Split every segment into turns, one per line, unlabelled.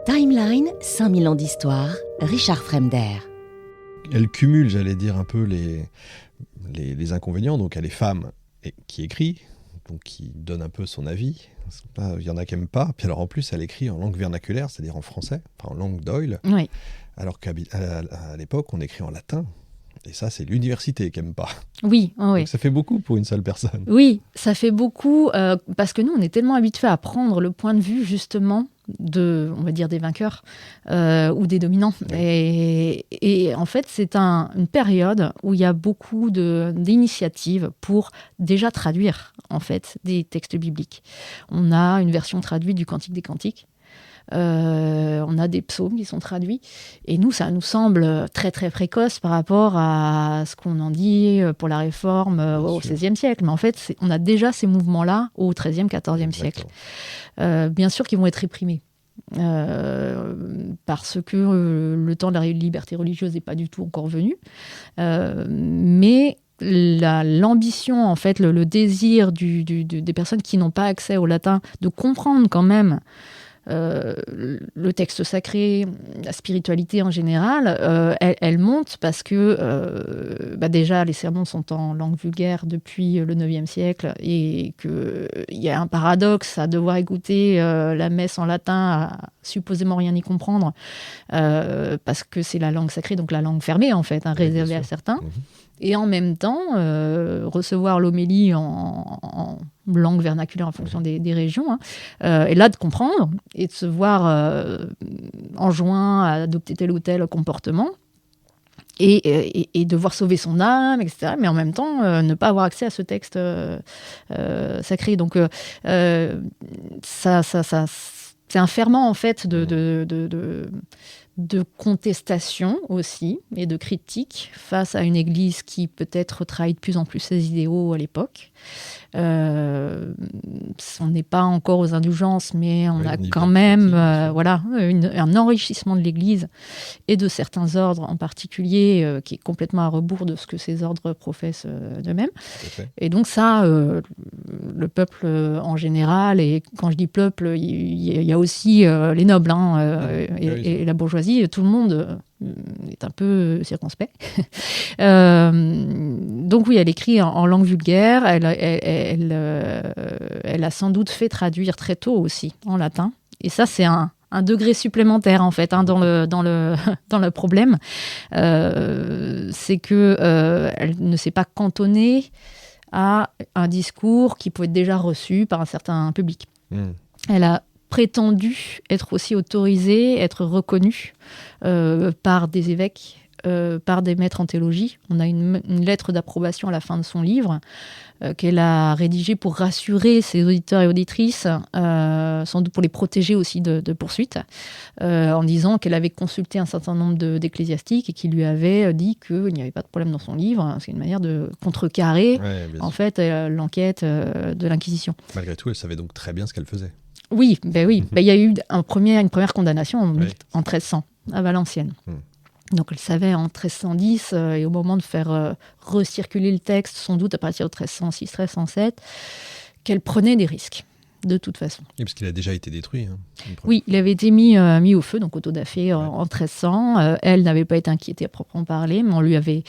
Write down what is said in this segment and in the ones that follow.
Timeline, 5000 ans d'histoire, Richard Fremder.
Elle cumule, j'allais dire, un peu les inconvénients. Donc elle est femme qui écrit, donc qui donne un peu son avis. Il y en a qui n'aiment pas. Puis alors en plus, elle écrit en langue vernaculaire, c'est-à-dire en français, enfin en langue d'Oil.
Oui.
Alors qu'à l'époque, on écrit en latin. Et ça, c'est l'université qui n'aime pas.
Oui, oui.
Donc ça fait beaucoup pour une seule personne.
Oui, ça fait beaucoup parce que nous, on est tellement habitués à prendre le point de vue, justement, on va dire, des vainqueurs ou des dominants. Oui. Et en fait, c'est une période où il y a beaucoup d'initiatives pour déjà traduire, en fait, des textes bibliques. On a une version traduite du Cantique des Cantiques. On a des psaumes qui sont traduits et nous, ça nous semble très très précoce par rapport à ce qu'on en dit pour la réforme au XVIe siècle, mais en fait on a déjà ces mouvements-là au XIIIe, XIVe siècle, bien sûr qu'ils vont être réprimés parce que le temps de la liberté religieuse n'est pas du tout encore venu, mais l'ambition, en fait, le désir des personnes qui n'ont pas accès au latin de comprendre quand même le texte sacré, la spiritualité en général, elle monte parce que déjà les sermons sont en langue vulgaire depuis le IXe siècle et qu'il y a un paradoxe à devoir écouter la messe en latin, à supposément rien y comprendre, parce que c'est la langue sacrée, donc la langue fermée en fait, réservée à certains. Et en même temps, recevoir l'homélie en langue vernaculaire en fonction des régions, et là de comprendre et de se voir enjoint à adopter tel ou tel comportement et devoir sauver son âme, etc. Mais en même temps, ne pas avoir accès à ce texte sacré. Donc ça, c'est un ferment en fait de contestation aussi et de critique face à une église qui peut-être trahit de plus en plus ses idéaux à l'époque. On n'est pas encore aux indulgences, mais on a quand même un enrichissement de l'église et de certains ordres en particulier qui est complètement à rebours de ce que ces ordres professent d'eux-mêmes. Et donc ça, le peuple en général, et quand je dis peuple, il y a aussi les nobles et la bourgeoisie, tout le monde est un peu circonspect. Donc oui, elle écrit en langue vulgaire, elle a sans doute fait traduire très tôt aussi en latin, et ça c'est un degré supplémentaire en fait dans le problème, c'est que elle ne s'est pas cantonnée à un discours qui pouvait être déjà reçu par un certain public. Elle a prétendu être aussi autorisée, être reconnue par des évêques, par des maîtres en théologie. On a une lettre d'approbation à la fin de son livre qu'elle a rédigée pour rassurer ses auditeurs et auditrices, sans doute pour les protéger aussi de poursuites, en disant qu'elle avait consulté un certain nombre d'ecclésiastiques et qui lui avaient dit qu'il n'y avait pas de problème dans son livre. C'est une manière de contrecarrer en fait, l'enquête de l'Inquisition.
Malgré tout, elle savait donc très bien ce qu'elle faisait.
Oui. Il y a eu une première condamnation en 1300 à Valenciennes. Donc elle savait en 1310, et au moment de faire recirculer le texte, sans doute à partir de 1306, 1307, qu'elle prenait des risques, de toute façon.
Oui, parce qu'il a déjà été détruit.
Oui, il avait été mis au feu, donc autodafé en 1300. Elle n'avait pas été inquiétée à proprement parler, mais on lui avait...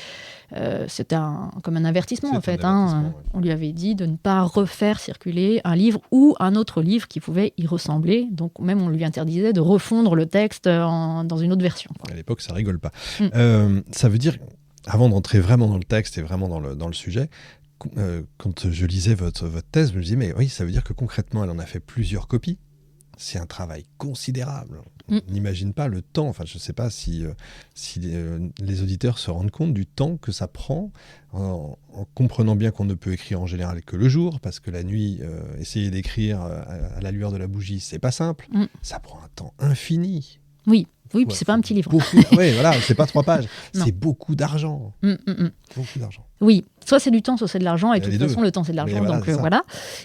c'était comme un avertissement, en fait. On lui avait dit de ne pas refaire circuler un livre ou un autre livre qui pouvait y ressembler. Donc même on lui interdisait de refondre le texte dans une autre version.
À l'époque, ça rigole pas. Ça veut dire, avant d'entrer vraiment dans le texte et vraiment dans le sujet, quand je lisais votre thèse, je me disais, mais oui, ça veut dire que concrètement, elle en a fait plusieurs copies. C'est un travail considérable. On n'imagine pas le temps. Enfin, je ne sais pas si les auditeurs se rendent compte du temps que ça prend, en comprenant bien qu'on ne peut écrire en général que le jour, parce que la nuit, essayer d'écrire à la lueur de la bougie, c'est pas simple. Ça prend un temps infini.
Oui, puis c'est pas un petit livre.
Oui, voilà, c'est pas 3 pages. C'est beaucoup d'argent. Beaucoup d'argent.
Oui, soit c'est du temps, soit c'est de l'argent, et de toute façon, le temps c'est de l'argent,
voilà,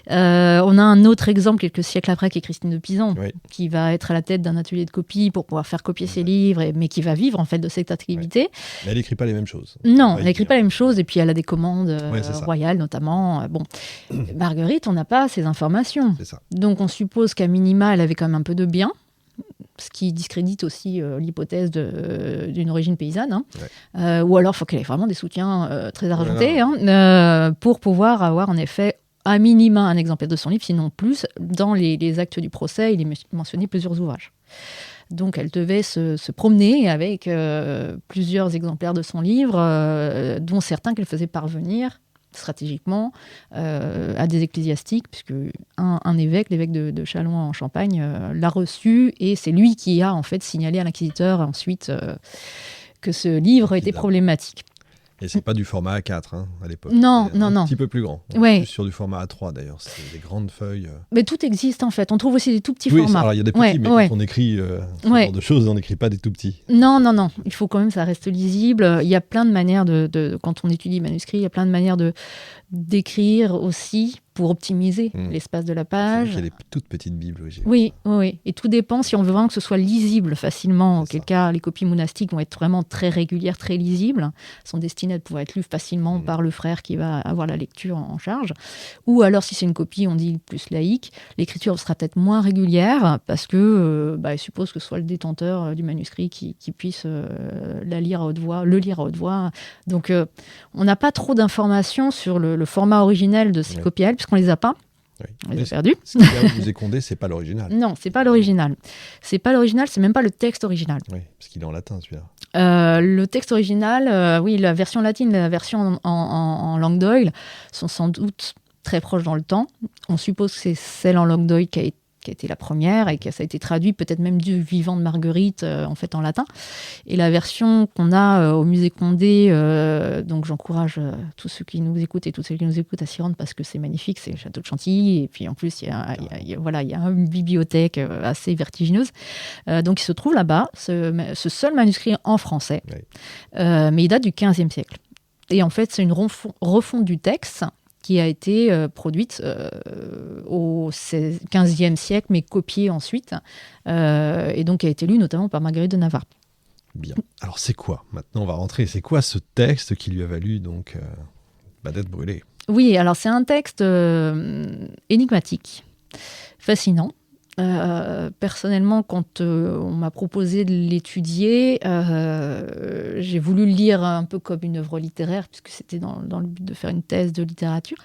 on a un autre exemple, quelques siècles après, qui est Christine de Pisan, qui va être à la tête d'un atelier de copie pour pouvoir faire copier ses livres, mais qui va vivre en fait de cette activité.
Mais elle n'écrit pas les mêmes choses.
Non, elle n'écrit pas les mêmes choses, et puis elle a des commandes royales notamment. Marguerite, on n'a pas ces informations.
C'est ça.
Donc on suppose qu'à minima, elle avait quand même un peu de biens. ce qui discrédite aussi l'hypothèse d'une origine paysanne, ou alors il faut qu'elle ait vraiment des soutiens très argentés, pour pouvoir avoir en effet à minima un exemplaire de son livre, sinon plus. Dans les actes du procès, il est mentionné plusieurs ouvrages. Donc elle devait se promener avec plusieurs exemplaires de son livre, dont certains qu'elle faisait parvenir stratégiquement à des ecclésiastiques, puisque un évêque, l'évêque de Châlons en Champagne, l'a reçu, et c'est lui qui a en fait signalé à l'inquisiteur ensuite que ce livre était problématique.
Et c'est pas du format A4 à l'époque.
Non.
Un petit peu plus grand.
Ouais.
Plus sur du format A3 d'ailleurs. C'est des grandes feuilles.
Mais tout existe en fait. On trouve aussi des tout petits formats.
Alors il y a des petits, mais quand on écrit ce genre de choses, on n'écrit pas des tout petits.
Non. Il faut quand même que ça reste lisible. Il y a plein de manières quand on étudie manuscrits, il y a plein de manières d'écrire aussi pour optimiser l'espace de la page.
Il y a des toutes petites bibles.
Oui. Et tout dépend si on veut vraiment que ce soit lisible facilement. Auquel cas, les copies monastiques vont être vraiment très régulières, très lisibles. Elles sont destinées à pouvoir être lues facilement par le frère qui va avoir la lecture en charge. Ou alors, si c'est une copie, on dit plus laïque, l'écriture sera peut-être moins régulière parce que elle suppose que ce soit le détenteur du manuscrit qui puisse le lire à haute voix. Donc, on n'a pas trop d'informations sur le format originel de ces copies, puisqu'on ne les a pas. On les a perdus.
Ce que vous ai condé, c'est pas l'original.
Non, c'est pas l'original. C'est même pas le texte original.
Oui, parce qu'il est en latin, celui-là.
Le texte original, la version latine et la version en langue d'oïl sont sans doute très proches dans le temps. On suppose que c'est celle en langue d'oïl qui a été la première et que ça a été traduit peut-être même du vivant de Marguerite en latin. Et la version qu'on a au musée Condé, donc j'encourage tous ceux qui nous écoutent et toutes celles qui nous écoutent à s'y rendre parce que c'est magnifique, c'est le château de Chantilly, et puis en plus il y a une bibliothèque assez vertigineuse. Donc il se trouve là-bas, ce seul manuscrit en français, mais il date du XVe siècle. Et en fait c'est une refonte du texte qui a été produite au XVe siècle, mais copiée ensuite, et donc a été lue notamment par Marguerite de Navarre.
Bien. Alors c'est quoi ? Maintenant, on va rentrer. C'est quoi ce texte qui lui a valu donc d'être brûlé ?
Oui, alors c'est un texte énigmatique, fascinant. Personnellement, quand on m'a proposé de l'étudier, j'ai voulu le lire un peu comme une œuvre littéraire, puisque c'était dans le but de faire une thèse de littérature.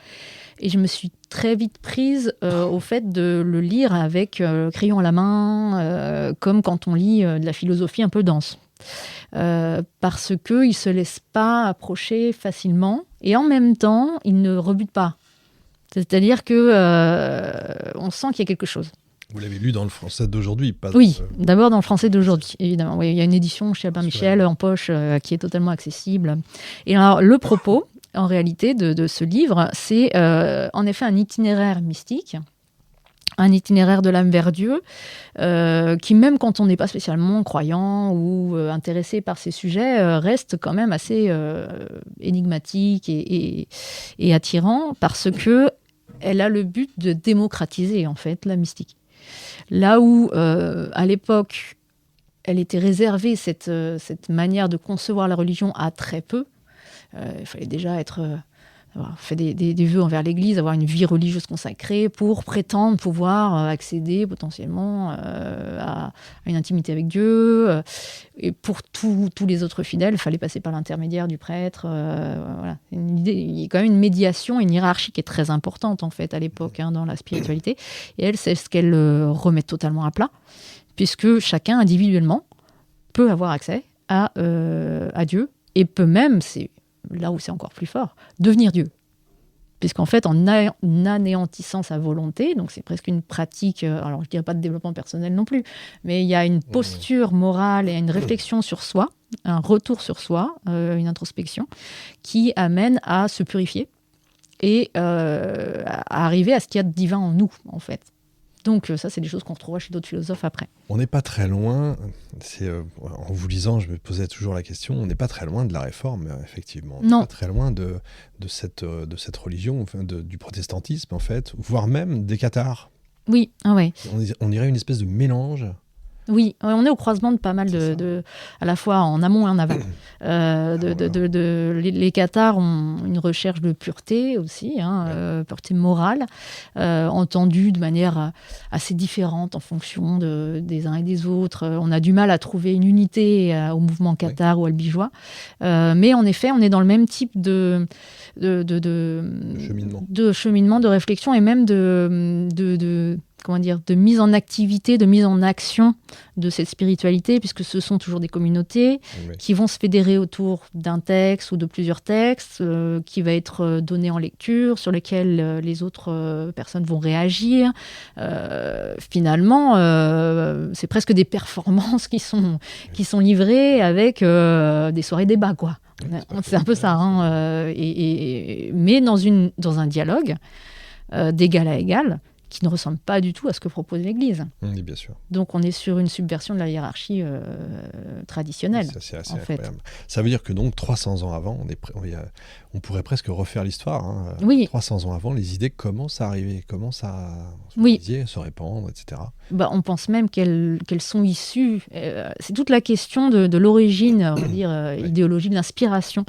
Et je me suis très vite prise au fait de le lire avec crayon à la main, comme quand on lit de la philosophie un peu dense. Parce qu'il ne se laisse pas approcher facilement, et en même temps, il ne rebute pas. C'est-à-dire qu'on sent qu'il y a quelque chose.
Vous l'avez lu dans le français d'aujourd'hui, pas
Oui, d'abord dans le français d'aujourd'hui, évidemment. Oui, il y a une édition chez Albin Michel en poche qui est totalement accessible. Et alors, le propos, en réalité, de ce livre, c'est en effet un itinéraire mystique, un itinéraire de l'âme vers Dieu, qui, même quand on n'est pas spécialement croyant ou intéressé par ces sujets, reste quand même assez énigmatique et attirant, parce que elle a le but de démocratiser, en fait, la mystique. Là où, à l'époque, elle était réservée, cette manière de concevoir la religion, à très peu. Il fallait déjà avoir fait des vœux envers l'Église, avoir une vie religieuse consacrée pour prétendre pouvoir accéder potentiellement à une intimité avec Dieu. Et pour tous les autres fidèles, il fallait passer par l'intermédiaire du prêtre. Voilà. Il y a quand même une médiation, une hiérarchie qui est très importante en fait à l'époque dans la spiritualité. Et elle, c'est ce qu'elle remet totalement à plat, puisque chacun individuellement peut avoir accès à Dieu et peut même, c'est là où c'est encore plus fort, devenir Dieu. Puisqu'en fait, en anéantissant sa volonté, donc c'est presque une pratique, alors je ne dirais pas de développement personnel non plus, mais il y a une posture morale et une réflexion sur soi, un retour sur soi, une introspection, qui amène à se purifier et à arriver à ce qu'il y a de divin en nous, en fait. Donc ça, c'est des choses qu'on retrouvera chez d'autres philosophes après.
On n'est pas très loin, en vous lisant, je me posais toujours la question, on n'est pas très loin de la Réforme, effectivement. On n'est pas très loin de cette religion, enfin, du protestantisme, en fait, voire même des cathares.
Oui, ah ouais.
On dirait une espèce de mélange
Oui, on est au croisement de pas mal à la fois en amont et en aval. Les cathares ont une recherche de pureté aussi, pureté morale, entendue de manière assez différente en fonction des uns et des autres. On a du mal à trouver une unité au mouvement cathare ou albigeois. Mais en effet, on est dans le même type de cheminement, de réflexion et même de mise en activité, de mise en action de cette spiritualité, puisque ce sont toujours des communautés qui vont se fédérer autour d'un texte ou de plusieurs textes qui va être donné en lecture, sur lesquels les autres personnes vont réagir. Finalement, c'est presque des performances qui sont livrées avec des soirées débats, quoi. C'est un peu ça, mais dans un dialogue d'égal à égal, qui ne ressemble pas du tout à ce que propose l'Église.
Oui, bien sûr.
Donc on est sur une subversion de la hiérarchie traditionnelle.
C'est assez incroyable. Ça veut dire que donc 300 ans avant, on pourrait presque refaire l'histoire.
Oui.
300 ans avant, les idées commencent à arriver, commencent à se répandre, etc.
On pense même qu'elles sont issues. C'est toute la question de l'origine, on va dire, idéologique, de l'inspiration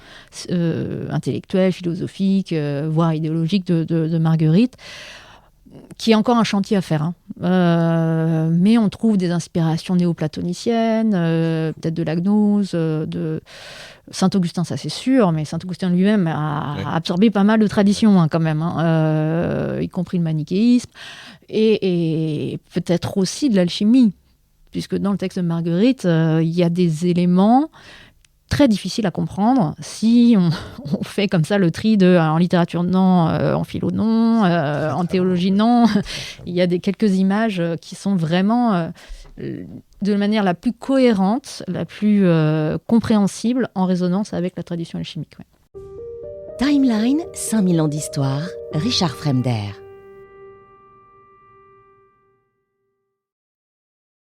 intellectuelle, philosophique, voire idéologique de Marguerite, qui est encore un chantier à faire. Mais on trouve des inspirations néoplatoniciennes, peut-être de la gnose, de Saint-Augustin, ça c'est sûr, mais Saint-Augustin lui-même a absorbé pas mal de traditions quand même, y compris le manichéisme, et peut-être aussi de l'alchimie, puisque dans le texte de Marguerite, il y a des éléments très difficile à comprendre si on fait comme ça le tri en littérature non, en philo non, en théologie non. Il y a quelques images qui sont vraiment de manière la plus cohérente, la plus compréhensible, en résonance avec la tradition alchimique.
Timeline, 5000 ans d'histoire, Richard Fremder.